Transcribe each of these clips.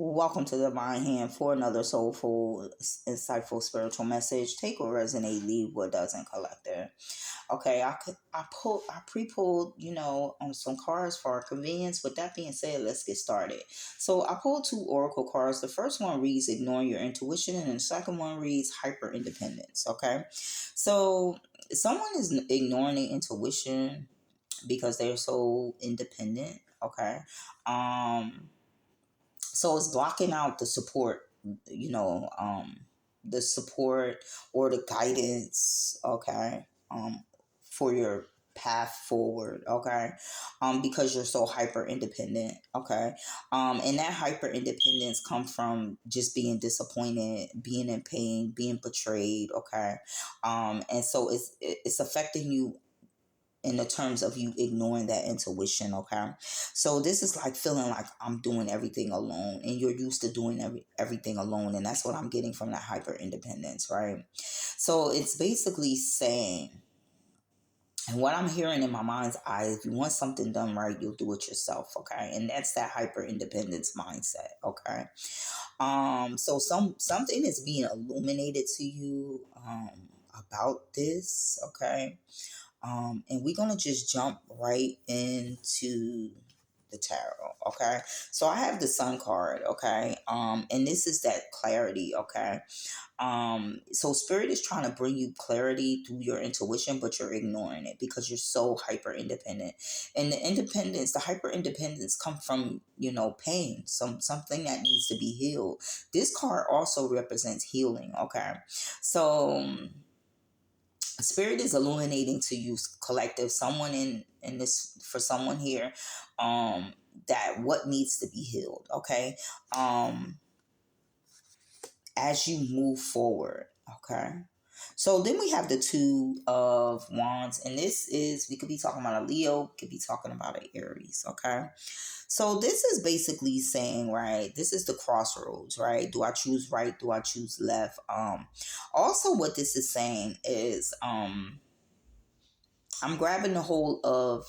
Welcome to the Mind Hand for another soulful, insightful spiritual message. Take what resonate, leave what doesn't. Collector. Okay, I pre-pulled on some cards for our convenience. With that being said, let's get started. So I pulled two oracle cards. The first one reads ignoring your intuition, and the second one reads hyper independence. Okay, so someone is ignoring their intuition because they're so independent. Okay, so it's blocking out the support, the support or the guidance, okay, for your path forward, okay, because you're so hyper independent, okay, and that hyper independence comes from just being disappointed, being in pain, being betrayed, okay, and so it's affecting you in the terms of you ignoring that intuition, okay? So this is like feeling like I'm doing everything alone, and you're used to doing everything alone, and that's what I'm getting from that hyper independence, right? So it's basically saying, and what I'm hearing in my mind's eye, if you want something done right, you'll do it yourself, okay? And that's that hyper independence mindset, okay? So something is being illuminated to you about this, okay? And we're going to just jump right into the tarot, okay? So I have the sun card, okay? And this is that clarity, okay? So spirit is trying to bring you clarity through your intuition, but you're ignoring it because you're so hyper independent. And the hyper independence come from, pain, something that needs to be healed. This card also represents healing, okay? So spirit is illuminating to you, collective, someone in this, for someone here, that what needs to be healed, okay, as you move forward, okay. So then we have the Two of Wands, and this is, we could be talking about a Leo, could be talking about an Aries, okay. So this is basically saying, right, this is the crossroads, right? Do I choose right? Do I choose left? Also what this is saying is, I'm grabbing the hold of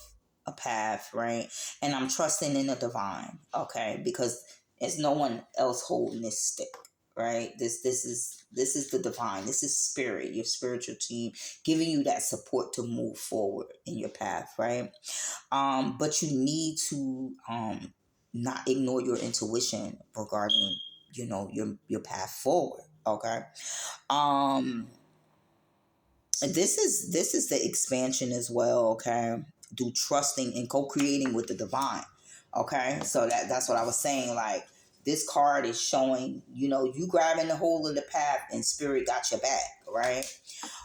a path, right? And I'm trusting in the divine, okay? Because there's no one else holding this stick, right? This is the divine. This is spirit, your spiritual team, giving you that support to move forward in your path, right? But you need to not ignore your intuition regarding, your path forward, okay? Um this is the expansion as well, okay? Do trusting and co-creating with the divine, okay? So that's what I was saying. Like, this card is showing, you grabbing the hold of the path and spirit got your back, right?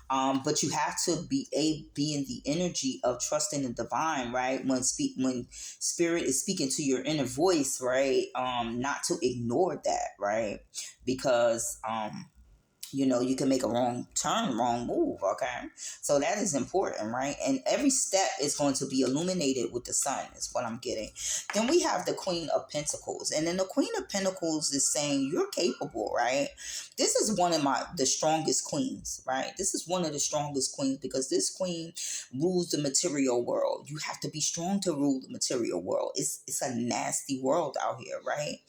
But you have to be in the energy of trusting the divine, right? When spirit is speaking to your inner voice, right? Not to ignore that, right? Because you can make a wrong turn, wrong move, okay? So that is important, right? And every step is going to be illuminated with the sun, is what I'm getting. Then we have the Queen of Pentacles. And then the Queen of Pentacles is saying you're capable, right? This is one of the strongest queens, right? This is one of the strongest queens because this queen rules the material world. You have to be strong to rule the material world. It's a nasty world out here, right?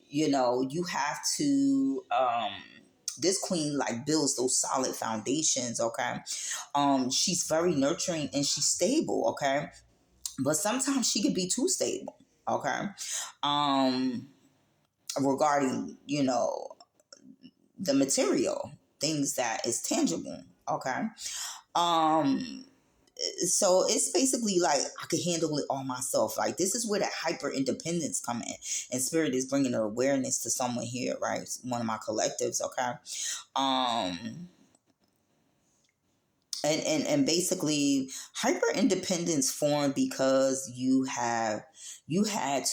You have to, this queen like builds those solid foundations, okay? She's very nurturing and she's stable, okay? But sometimes she can be too stable, okay? um Regarding, the material things that is tangible, okay? um so it's basically like I can handle it all myself. Like, this is where that hyper independence come in, and spirit is bringing an awareness to someone here, right? It's one of my collectives, okay? um and basically hyper independence formed because you had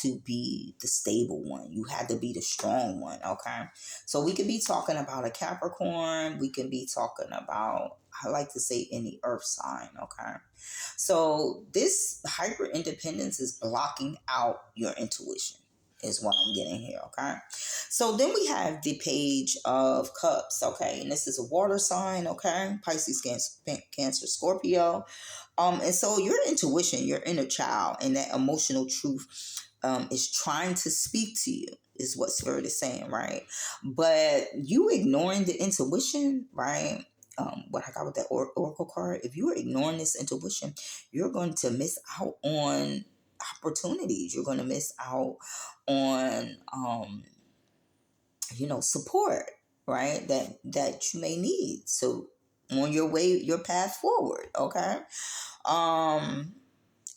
to be the stable one, you had to be the strong one, okay? So we could be talking about a Capricorn, we can be talking about, I like to say, any earth sign, okay? So this hyper independence is blocking out your intuition, is what I'm getting here, okay? So then we have the Page of Cups, okay? And this is a water sign, okay? Pisces, Cancer, Scorpio. And so your intuition, your inner child, and that emotional truth is trying to speak to you, is what spirit is saying, right? But you ignoring the intuition, right? What I got with that oracle card, if you're ignoring this intuition, you're going to miss out on opportunities. You're going to miss out on support, right? That you may need. So on your path forward, okay? Um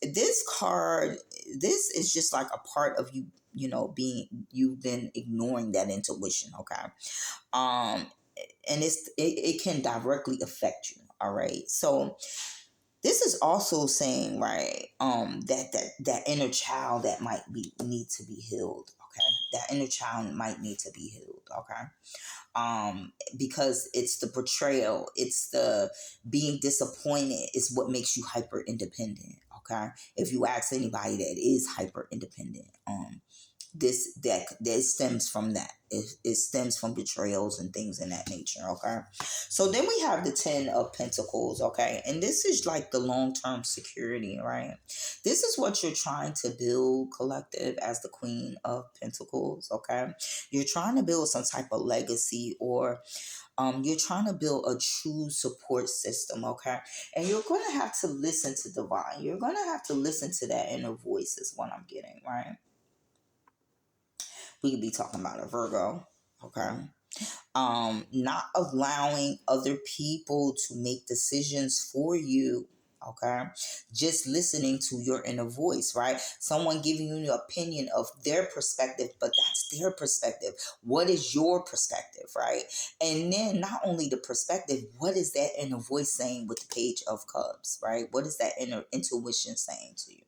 this card, this is just like a part of you, being you then ignoring that intuition, okay? Um and it can directly affect you, all right? So this is also saying, right, that inner child that might be need to be healed, okay? That inner child might need to be healed, okay? Because it's the betrayal, it's the being disappointed is what makes you hyper independent, okay? If you ask anybody that is hyper independent, that stems from that. It stems from betrayals and things in that nature, okay? So then we have the 10 of Pentacles, okay? And this is like the long-term security, right? This is what you're trying to build, collective, as the Queen of Pentacles, okay? You're trying to build some type of legacy, or you're trying to build a true support system, okay? And you're going to have to listen to divine. You're going to have to listen to that inner voice is what I'm getting, right? We could be talking about a Virgo, okay? Not allowing other people to make decisions for you, okay? Just listening to your inner voice, right? Someone giving you an opinion of their perspective, but that's their perspective. What is your perspective, right? And then not only the perspective, what is that inner voice saying with the Page of Cups, right? What is that inner intuition saying to you?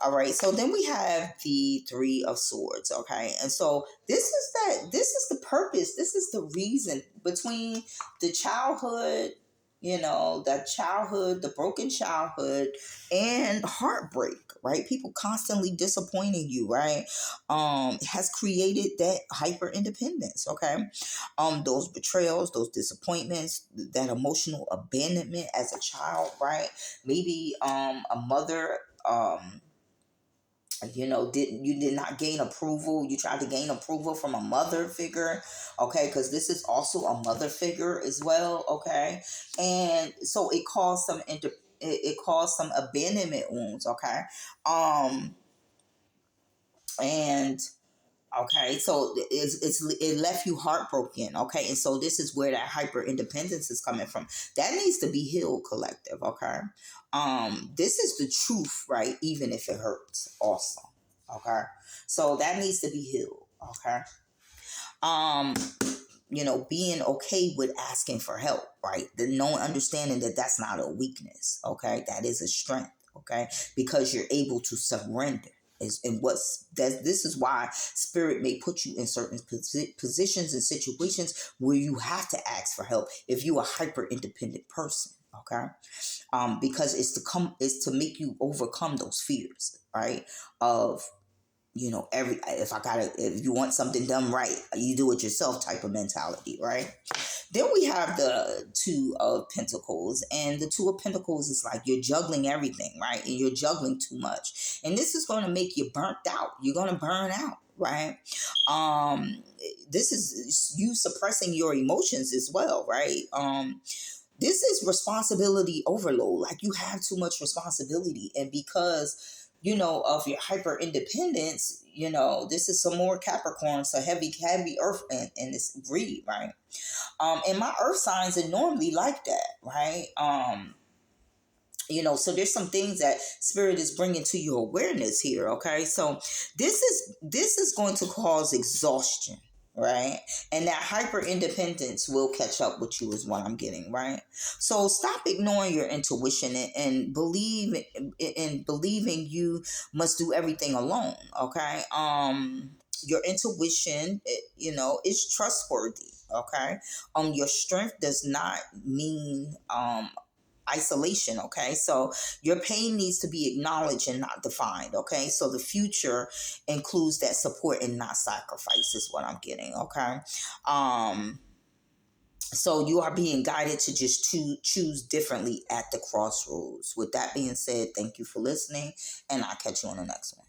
All right, so then we have the Three of Swords, okay? And so this is the purpose, this is the reason between the childhood, the broken childhood and heartbreak, right? People constantly disappointing you, right? Has created that hyper independence, okay? Those betrayals, those disappointments, that emotional abandonment as a child, right? Maybe a mother did not gain approval. You tried to gain approval from a mother figure, okay? Because this is also a mother figure as well, okay? And so it caused it caused some abandonment wounds, okay? And okay, so it left you heartbroken, okay? And so this is where that hyper independence is coming from. That needs to be healed, collective, okay? This is the truth, right? Even if it hurts, also, okay? So that needs to be healed, okay? Um, being okay with asking for help, right? The knowing, understanding that that's not a weakness, okay? That is a strength, okay? Because you're able to surrender. This is why spirit may put you in certain positions and situations where you have to ask for help if you're a hyper independent person, okay? Because it's to make you overcome those fears, right? Of if you want something done right, you do it yourself type of mentality, right? Then we have the Two of Pentacles, and the Two of Pentacles is like you're juggling everything, right? And you're juggling too much, and this is going to make you burnt out. You're going to burn out, right? This is you suppressing your emotions as well, right? This is responsibility overload. Like you have too much responsibility, and because of your hyper independence, this is some more Capricorn, so heavy earth and this greed, right? And my earth signs are normally like that, right? So there's some things that spirit is bringing to your awareness here, okay? So this is going to cause exhaustion, right? And that hyper independence will catch up with you is what I'm getting, right? So stop ignoring your intuition and believe in believing you must do everything alone, okay? Your intuition, is trustworthy, okay? Your strength does not mean isolation, okay? So your pain needs to be acknowledged and not defined, okay? So the future includes that support and not sacrifice is what I'm getting, okay? So you are being guided to just choose differently at the crossroads. With that being said, thank you for listening, and I'll catch you on the next one.